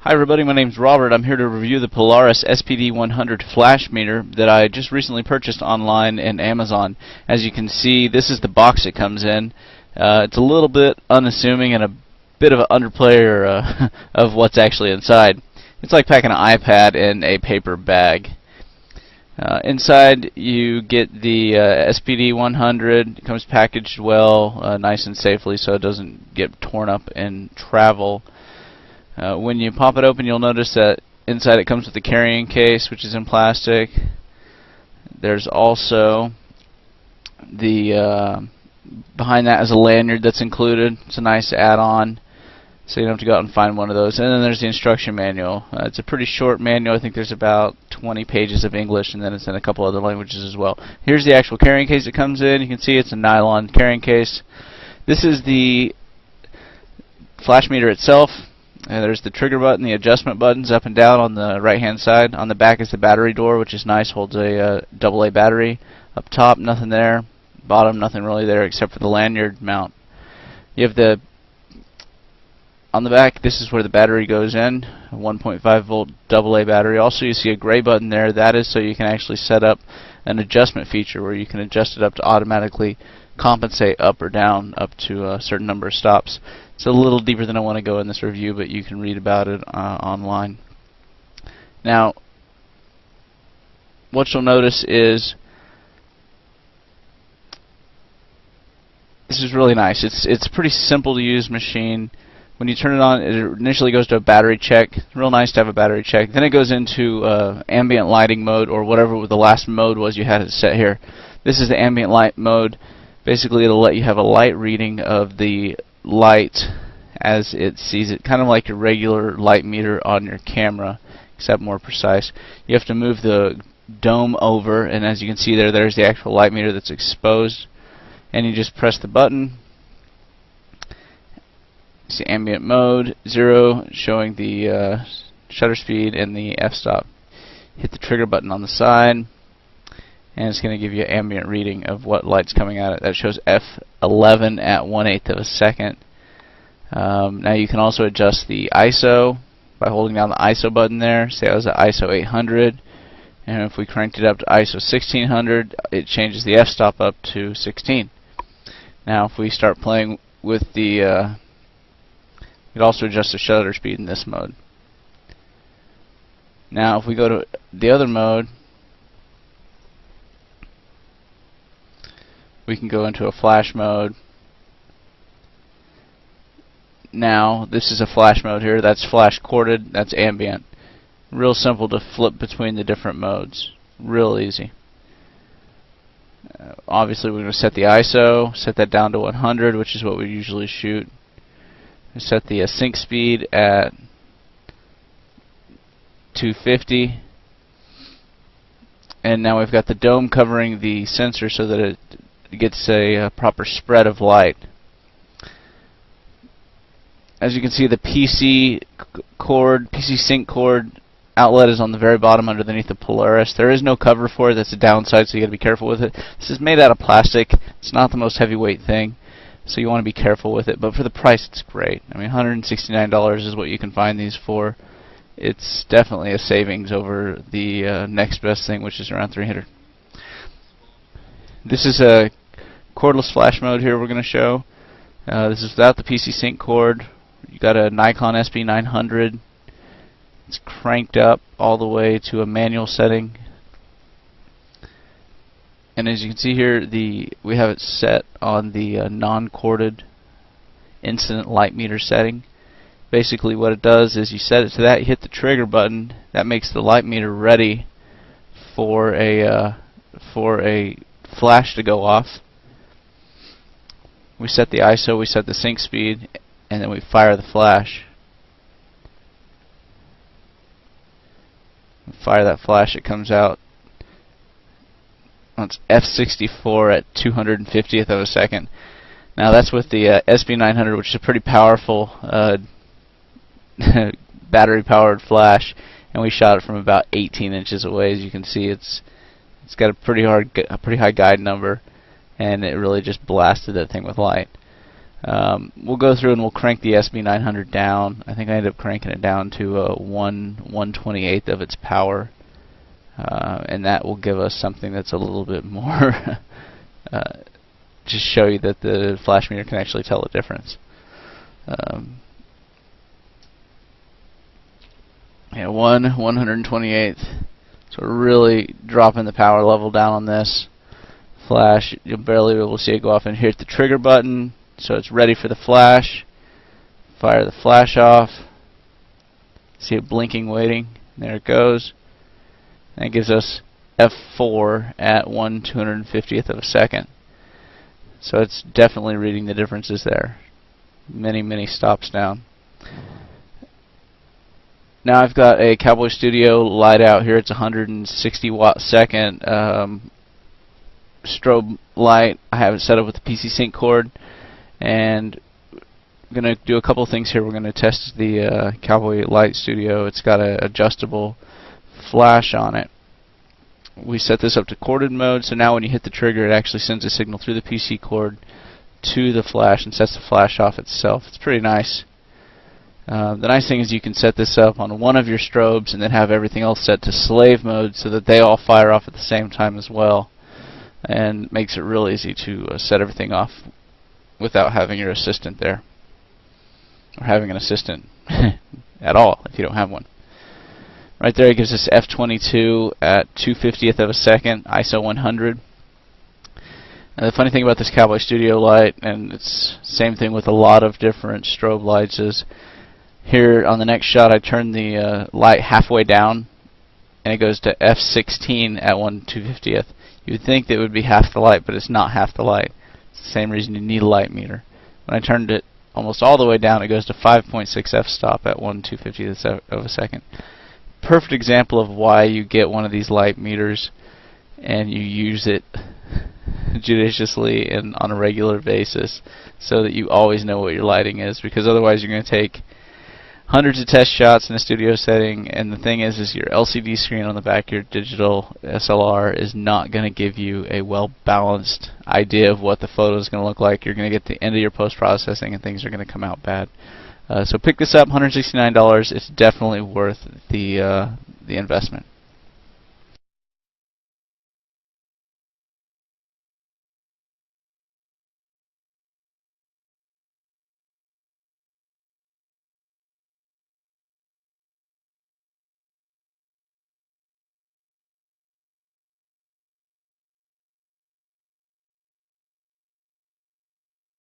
Hi everybody, my name's Robert. I'm here to review the Polaris SPD100 flash meter that I just recently purchased online in Amazon. As you can see, this is the box it comes in. It's a little bit unassuming and a bit of an underplay of what's actually inside. It's like packing an iPad in a paper bag. Inside you get the SPD100. It comes packaged well, nice and safely, so it doesn't get torn up in travel. When you pop it open, you'll notice that inside it comes with the carrying case, which is in plastic. There's also the behind that is a lanyard that's included. It's a nice add-on, so you don't have to go out and find one of those. And then there's the instruction manual. It's a pretty short manual. I think there's about 20 pages of English, and then it's in a couple other languages as well. Here's the actual carrying case that comes in. You can see it's a nylon carrying case. This is the flash meter itself. There's the trigger button, the adjustment buttons up and down on the right hand side. On the back is the battery door, which is nice, holds a AA battery. Up top, nothing there. Bottom, nothing really there except for the lanyard mount. You have on the back, this is where the battery goes in, a 1.5 volt AA battery. Also, you see a gray button there. That is so you can actually set up an adjustment feature where you can adjust it up to automatically compensate up or down up to a certain number of stops. It's a little deeper than I want to go in this review, but you can read about it online. Now, what you'll notice is this is really nice. It's a pretty simple to use machine. When you turn it on, it initially goes to a battery check. It's real nice to have a battery check. Then it goes into ambient lighting mode, or whatever the last mode was you had it set here. This is the ambient light mode. Basically, it'll let you have a light reading of the light as it sees it, kind of like your regular light meter on your camera, except more precise. You have to move the dome over, and as you can see there's the actual light meter that's exposed, and you just press the button. You see ambient mode 0, showing the shutter speed and the f-stop. Hit the trigger button on the side, and it's going to give you an ambient reading of what light's coming at it. That shows F11 at 1/8 of a second. Now you can also adjust the ISO by holding down the ISO button there. Say I was at ISO 800, and if we cranked it up to ISO 1600, it changes the f-stop up to 16. Now if we start playing with the you can also adjust the shutter speed in this mode. Now if we go to the other mode, we can go into a flash mode. Now this is a flash mode here. That's flash corded, that's ambient. Real simple to flip between the different modes. Real easy. Obviously we're going to set the ISO, set that down to 100, which is what we usually shoot. We set the sync speed at 250. And now we've got the dome covering the sensor so that it gets a proper spread of light. As you can see, the PC sync cord outlet is on the very bottom underneath the Polaris. There is no cover for it. That's a downside, so you got to be careful with it. This is made out of plastic. It's not the most heavyweight thing, so you want to be careful with it. But for the price, it's great. I mean, $169 is what you can find these for. It's definitely a savings over the next best thing, which is around $300. This is a cordless flash mode here we're going to show. This is without the PC sync cord. You got a Nikon SB900. It's cranked up all the way to a manual setting. And as you can see here, we have it set on the non-corded incident light meter setting. Basically what it does is you set it to that, you hit the trigger button, that makes the light meter ready for a flash to go off. We set the ISO, we set the sync speed, and then we fire the flash. We fire that flash, it comes out. It's F64 at 250th of a second. Now that's with the SB900, which is a pretty powerful battery-powered flash, and we shot it from about 18 inches away. As you can see, it's got a pretty high guide number, and it really just blasted that thing with light. We'll go through and we'll crank the SB900 down. I think I ended up cranking it down to 1/128th of its power, and that will give us something that's a little bit more just show you that the flash meter can actually tell the difference. Yeah, 1/128th. So we're really dropping the power level down on this flash. You'll barely be able to see it go off, and hit the trigger button, so it's ready for the flash. Fire the flash off. See it blinking, waiting. There it goes. And it gives us F4 at 1/250th of a second. So it's definitely reading the differences there. Many stops down. Now I've got a Cowboy Studio light out here. It's 160 watt second strobe light. I have it set up with the PC Sync cord, and I'm going to do a couple of things here. We're going to test the Cowboy Light Studio. It's got an adjustable flash on it. We set this up to corded mode, so now when you hit the trigger, it actually sends a signal through the PC cord to the flash and sets the flash off itself. It's pretty nice. The nice thing is you can set this up on one of your strobes and then have everything else set to slave mode so that they all fire off at the same time as well, and makes it real easy to set everything off without having your assistant there, or having an assistant at all if you don't have one. Right there, it gives us F22 at 2/50th of a second, ISO 100. And the funny thing about this Cowboy Studio light, and it's same thing with a lot of different strobe lights, is here on the next shot I turn the light halfway down, and it goes to F16 at 1/250th. You would think that it would be half the light, but it's not half the light. It's the same reason you need a light meter. When I turned it almost all the way down, it goes to 5.6 f-stop at 1/250th of a second. Perfect example of why you get one of these light meters and you use it judiciously and on a regular basis, so that you always know what your lighting is, because otherwise you're going to take hundreds of test shots in a studio setting, and the thing is your LCD screen on the back of your digital SLR is not going to give you a well-balanced idea of what the photo is going to look like. You're going to get to the end of your post-processing and things are going to come out bad. So pick this up, $169. It's definitely worth the investment.